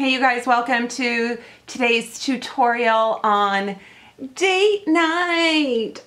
Hey you guys, welcome to today's tutorial on date night.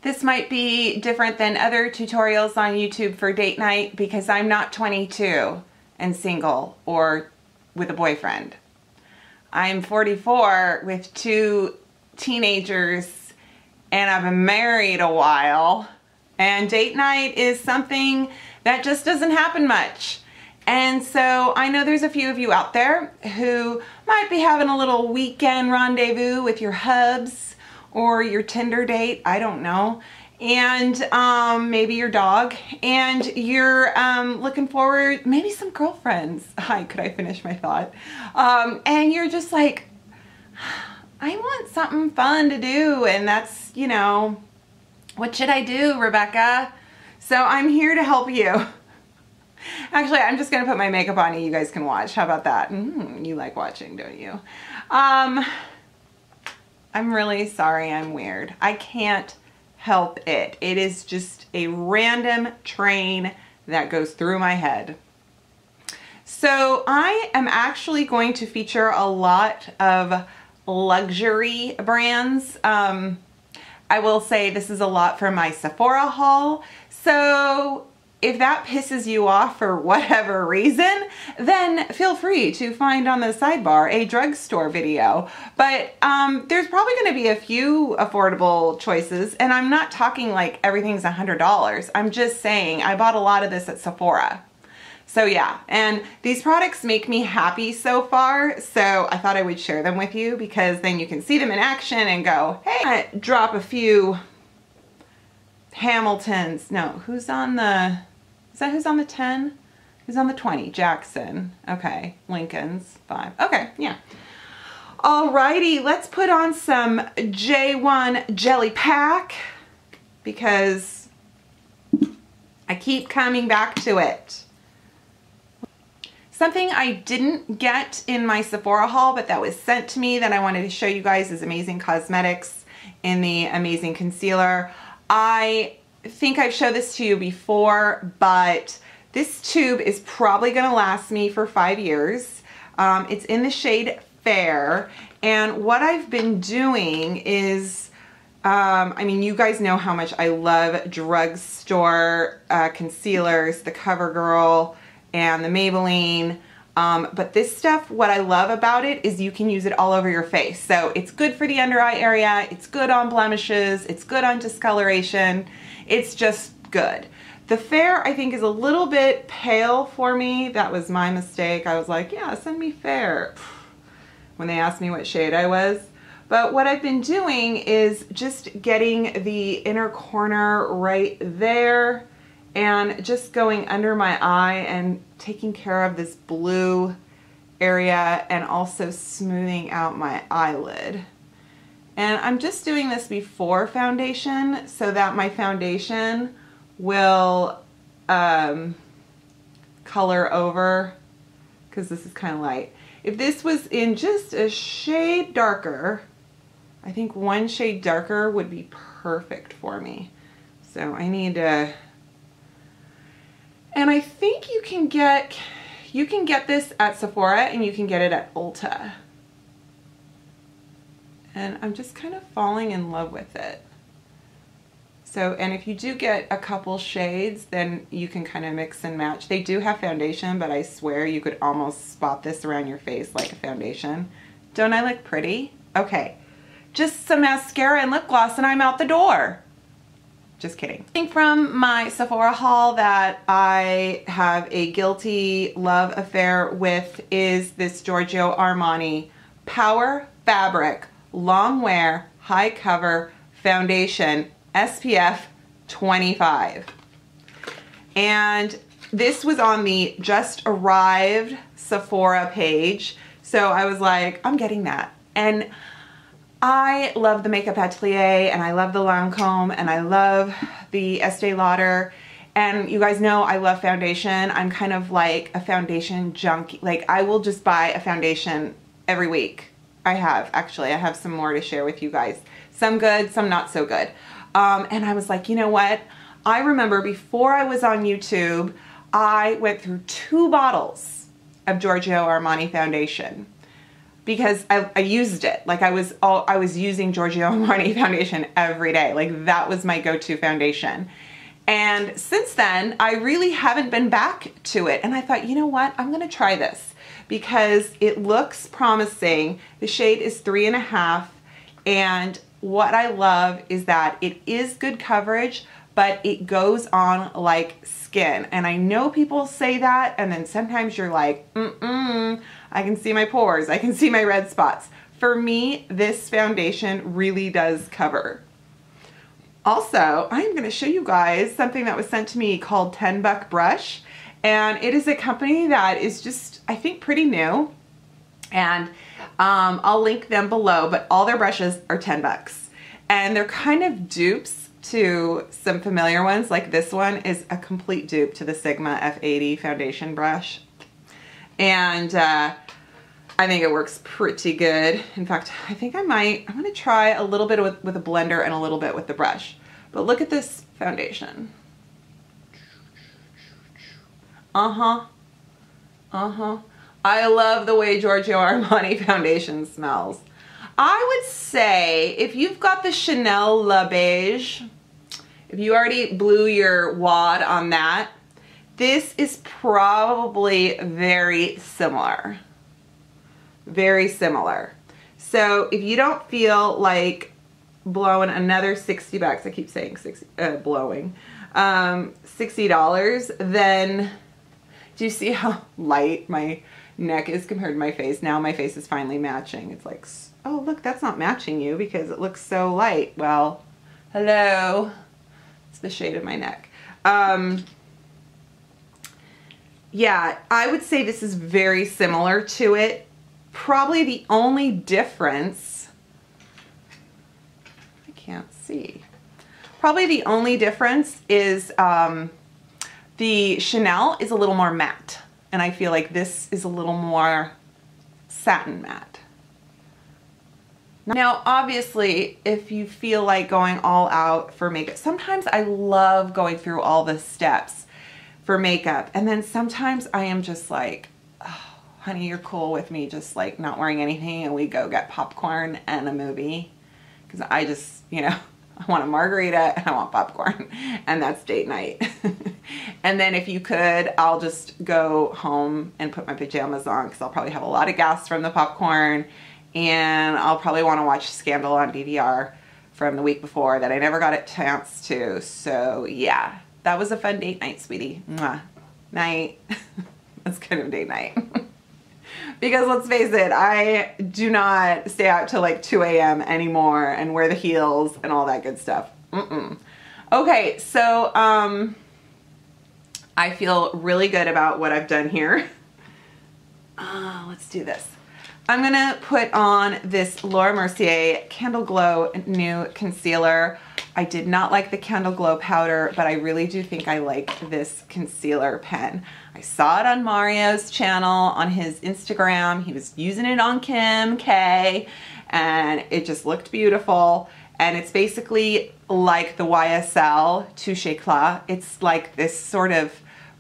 This might be different than other tutorials on YouTube for date night because I'm not 22 and single or with a boyfriend. I'm 44 with 2 teenagers and I've been married a while, and date night is something that just doesn't happen much. And so I know there's a few of you out there who might be having a little weekend rendezvous with your hubs or your Tinder date, I don't know, and maybe your dog, and you're looking forward, maybe some girlfriends. Hi, could I finish my thought? And you're just like, I want something fun to do, and that's, you know, what should I do, Rebecca? So I'm here to help you. Actually, I'm just going to put my makeup on and you guys can watch. How about that? You like watching, don't you? I'm really sorry I'm weird. I can't help it. It is just a random train that goes through my head. So I am actually going to feature a lot of luxury brands. I will say this is a lot from my Sephora haul. So if that pisses you off for whatever reason, then feel free to find on the sidebar a drugstore video. But there's probably going to be a few affordable choices, and I'm not talking like everything's $100. I'm just saying I bought a lot of this at Sephora. So yeah, and these products make me happy so far, so I thought I would share them with you because then you can see them in action and go, hey, I drop a few Hamiltons. No, who's on the, is that who's on the 10? Who's on the 20? Jackson. Okay, Lincoln's 5. Okay, yeah. Alrighty, let's put on some J1 Jelly Pack because I keep coming back to it. Something I didn't get in my Sephora haul, but that was sent to me that I wanted to show you guys is Amazing Cosmetics in the Amazing Concealer. I think I've showed this to you before, but this tube is probably going to last me for 5 years. It's in the shade Fair, and what I've been doing is, I mean, you guys know how much I love drugstore concealers, the CoverGirl and the Maybelline, but this stuff, what I love about it is you can use it all over your face. So it's good for the under eye area, it's good on blemishes, it's good on discoloration, it's just good. The Fair, I think, is a little bit pale for me. That was my mistake. I was like, yeah, send me Fair when they asked me what shade I was. But what I've been doing is just getting the inner corner right there and just going under my eye and taking care of this blue area and also smoothing out my eyelid. And I'm just doing this before foundation so that my foundation will color over, because this is kind of light. If this was in just a shade darker, I think 1 shade darker would be perfect for me. So I need to, and I think you can get this at Sephora and you can get it at Ulta. And I'm just kind of falling in love with it. So, and if you do get a couple shades, then you can kind of mix and match. They do have foundation, but I swear you could almost spot this around your face like a foundation. Don't I look pretty? Okay, just some mascara and lip gloss and I'm out the door. Just kidding. I think from my Sephora haul that I have a guilty love affair with is this Giorgio Armani Power Fabric Long Wear High Cover Foundation SPF 25. And this was on the just arrived Sephora page. So I was like, I'm getting that. And I love the Makeup Atelier, and I love the Lancome, and I love the Estee Lauder, and you guys know I love foundation. I'm kind of like a foundation junkie. Like, I will just buy a foundation every week. I have some more to share with you guys. Some good, some not so good. And I was like, you know what? I remember before I was on YouTube, I went through 2 bottles of Giorgio Armani foundation because I used it. Like I was using Giorgio Armani foundation every day. Like that was my go-to foundation. And since then, I really haven't been back to it. And I thought, you know what? I'm gonna try this because it looks promising. The shade is 3.5. And what I love is that it is good coverage, but it goes on like skin. And I know people say that, and then sometimes you're like, I can see my pores, I can see my red spots. For me, this foundation really does cover. Also, I'm gonna show you guys something that was sent to me called 10 Buck Brush. And it is a company that is just, I think, pretty new. And I'll link them below, but all their brushes are 10 bucks. And they're kind of dupes to some familiar ones. Like this one is a complete dupe to the Sigma F80 foundation brush. And I think it works pretty good. In fact, I think I'm gonna try a little bit with a blender and a little bit with the brush. But look at this foundation. I love the way Giorgio Armani foundation smells. I would say if you've got the Chanel La Beige, if you already blew your wad on that, this is probably very similar. Very similar. So if you don't feel like blowing another 60 bucks, I keep saying 60, blowing, $60, then do you see how light my neck is compared to my face? Now my face is finally matching. It's like, oh look, that's not matching you because it looks so light. Well, hello, it's the shade of my neck. Yeah, I would say this is very similar to it. Probably the only difference, I can't see. Probably the only difference is the Chanel is a little more matte. And I feel like this is a little more satin matte. Now, obviously, if you feel like going all out for makeup, sometimes I love going through all the steps for makeup. And then sometimes I am just like, oh, honey, you're cool with me just like not wearing anything and we go get popcorn and a movie. Because I just, you know, I want a margarita and I want popcorn, and that's date night. And then if you could, I'll just go home and put my pajamas on because I'll probably have a lot of gas from the popcorn, and I'll probably want to watch Scandal on DVR from the week before that I never got a chance to. So yeah, that was a fun date night, sweetie. Mwah. Night. That's kind of date night. Because let's face it, I do not stay out till like 2 a.m. anymore and wear the heels and all that good stuff. Okay, so I feel really good about what I've done here. Let's do this. I'm gonna put on this Laura Mercier Candle Glow new concealer. I did not like the Candle Glow powder, but I really do think I like this concealer pen. I saw it on Mario's channel on his Instagram. He was using it on Kim K, and it just looked beautiful. And it's basically like the YSL Touche Éclat. It's like this sort of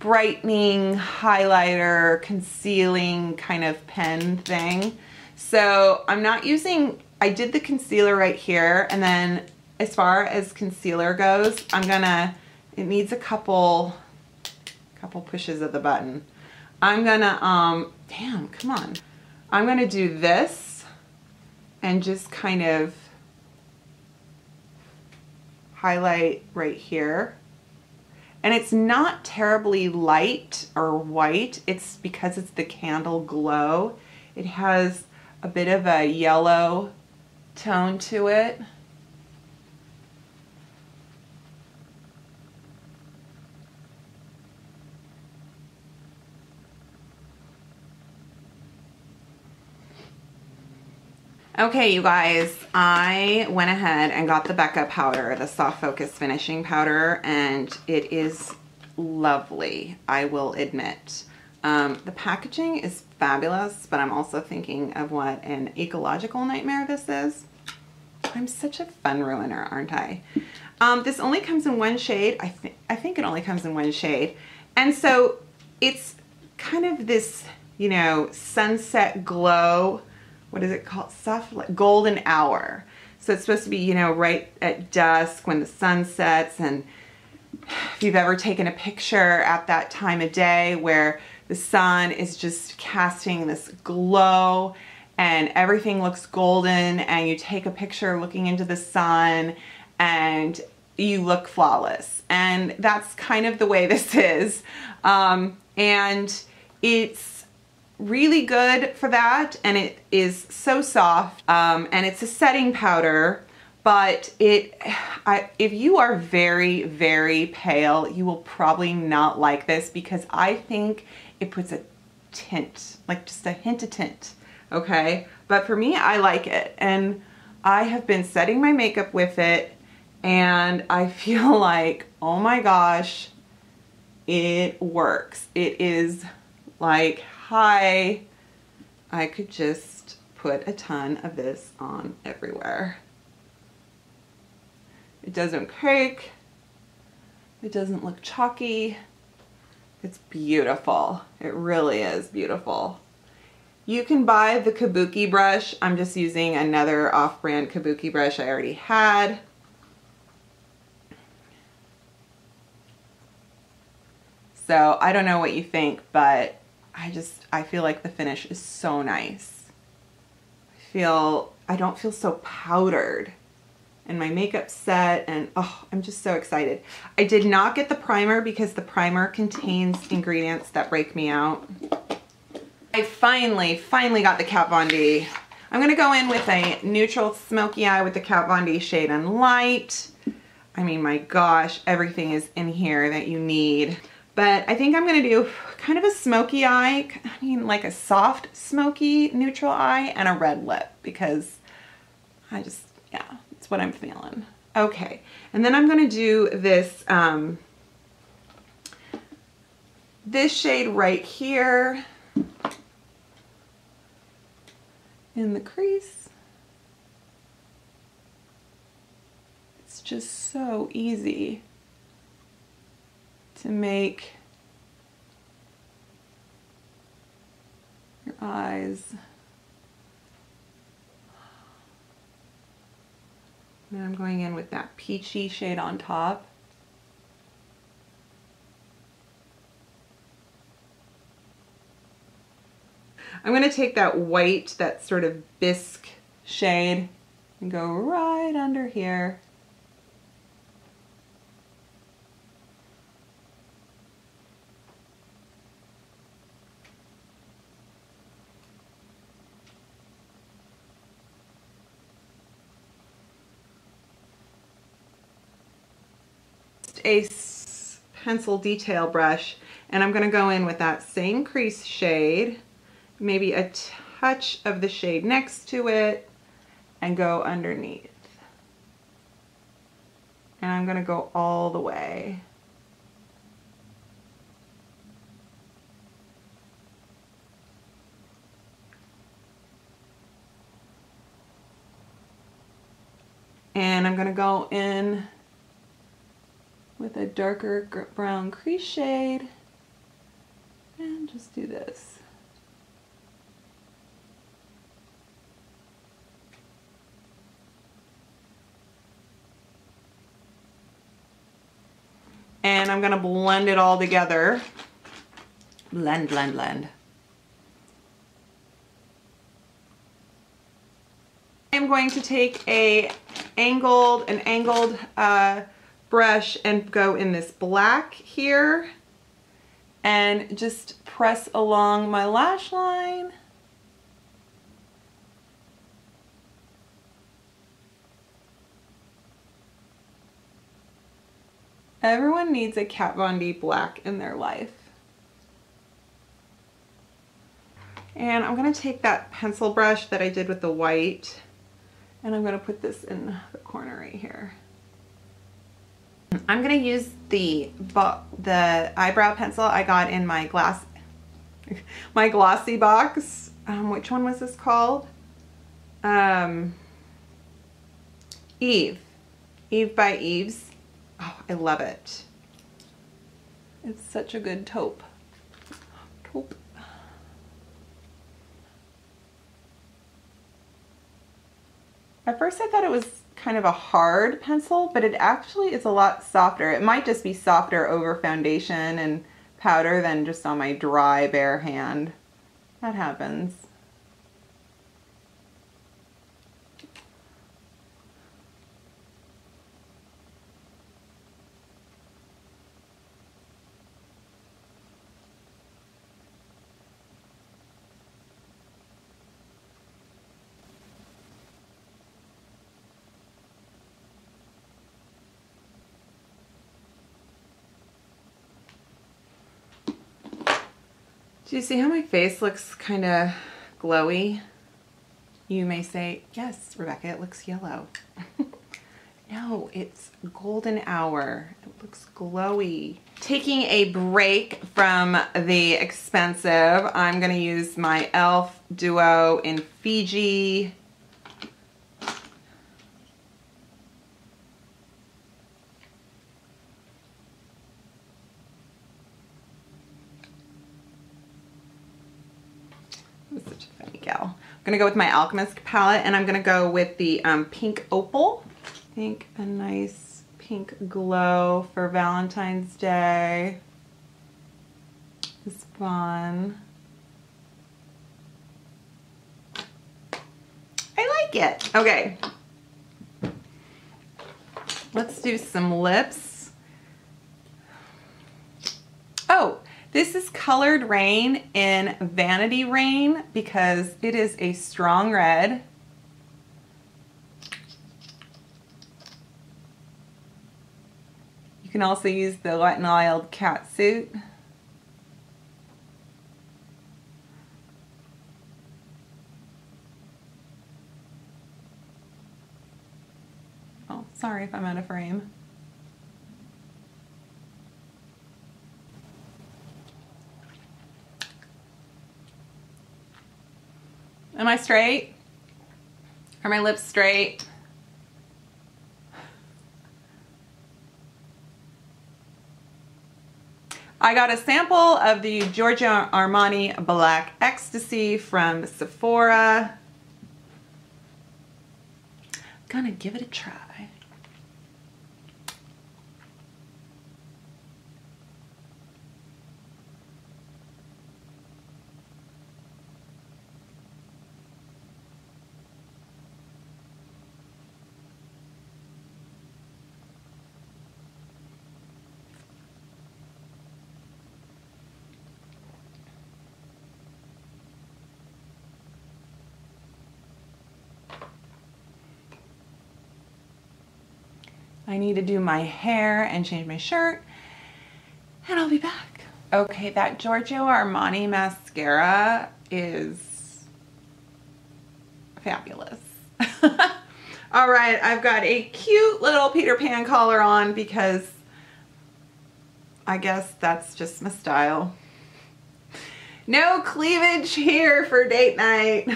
brightening, highlighter, concealing kind of pen thing. So I'm not using, I did the concealer right here, and then as far as concealer goes, I'm gonna, it needs a couple pushes of the button. I'm gonna, damn, come on. I'm gonna do this and just kind of highlight right here. And it's not terribly light or white. It's because it's the Candle Glow. It has a bit of a yellow tone to it. Okay, you guys, I went ahead and got the Becca powder, the Soft Focus Finishing Powder, and it is lovely, I will admit. The packaging is fabulous, but I'm also thinking of what an ecological nightmare this is. I'm such a fun ruiner, aren't I? This only comes in one shade. I think it only comes in one shade. And so it's kind of this you know, sunset glow. What is it called? Stuff like golden hour. So it's supposed to be, you know, right at dusk when the sun sets, and if you've ever taken a picture at that time of day where the sun is just casting this glow and everything looks golden, and you take a picture looking into the sun and you look flawless. And that's kind of the way this is. And it's really good for that, and it is so soft, and it's a setting powder, but if you are very, very pale, you will probably not like this, because I think it puts a tint, like just a hint of tint, okay? But for me, I like it, and I have been setting my makeup with it, and I feel like, oh my gosh, it works. It is like, hi, I could just put a ton of this on everywhere. It doesn't cake. It doesn't look chalky. It's beautiful. It really is beautiful. You can buy the kabuki brush. I'm just using another off-brand kabuki brush I already had. So I don't know what you think, but I feel like the finish is so nice. I don't feel so powdered, and my makeup's set, and oh, I'm just so excited. I did not get the primer because the primer contains ingredients that break me out. I finally got the Kat Von D. I'm gonna go in with a neutral smoky eye with the Kat Von D Shade and Light. I mean, my gosh, everything is in here that you need. But I think I'm gonna do kind of a smoky eye, I mean like a soft smoky neutral eye, and a red lip, because yeah, that's what I'm feeling. Okay, and then I'm gonna do this, this shade right here in the crease. It's just so easy to make your eyes. And I'm going in with that peachy shade on top. I'm going to take that white, that sort of bisque shade, and go right under here. A pencil detail brush, and I'm going to go in with that same crease shade, maybe a touch of the shade next to it, and go underneath. And I'm going to go all the way. And I'm going to go in with a darker brown crease shade and just do this. And I'm gonna blend it all together. Blend, blend, blend. I'm going to take an angled brush and go in this black here and just press along my lash line. Everyone needs a Kat Von D black in their life. And I'm going to take that pencil brush that I did with the white, and I'm going to put this in the corner right here. I'm going to use the eyebrow pencil I got in my glossy box. Which one was this called? Eve by Eve's. Oh, I love it. It's such a good taupe. At first I thought it was kind of a hard pencil, but it actually is a lot softer. It might just be softer over foundation and powder than just on my dry, bare hand. That happens. Do you see how my face looks kind of glowy? You may say, yes, Rebecca, it looks yellow. No, it's golden hour. It looks glowy. Taking a break from the expensive, I'm gonna use my e.l.f. Duo in Fiji. I'm such a funny gal. I'm gonna go with my Alchemist palette, and I'm gonna go with the pink opal. I think a nice pink glow for Valentine's Day is fun. I like it. Okay. Let's do some lips. Oh, this is Colored Rain in Vanity Rain because it is a strong red. You can also use the Wet n Wild Catsuit. Oh, sorry if I'm out of frame. Am I straight? Are my lips straight? I got a sample of the Giorgio Armani Black Ecstasy from Sephora. Gonna give it a try. I need to do my hair and change my shirt, and I'll be back. Okay, that Giorgio Armani mascara is fabulous. All right, I've got a cute little Peter Pan collar on because I guess that's just my style. No cleavage here for date night.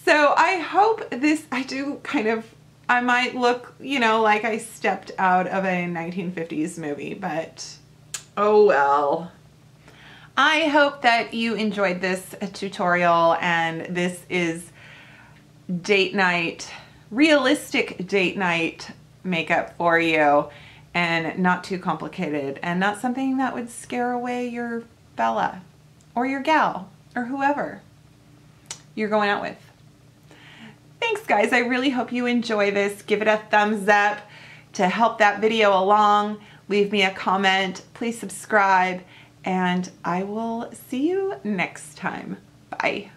So I hope this, I might look, you know, like I stepped out of a 1950s movie, but oh well. I hope that you enjoyed this tutorial, and this is date night, realistic date night makeup for you, and not too complicated, and not something that would scare away your fella or your gal or whoever you're going out with. Thanks guys, I really hope you enjoy this. Give it a thumbs up to help that video along. Leave me a comment, please subscribe, and I will see you next time. Bye.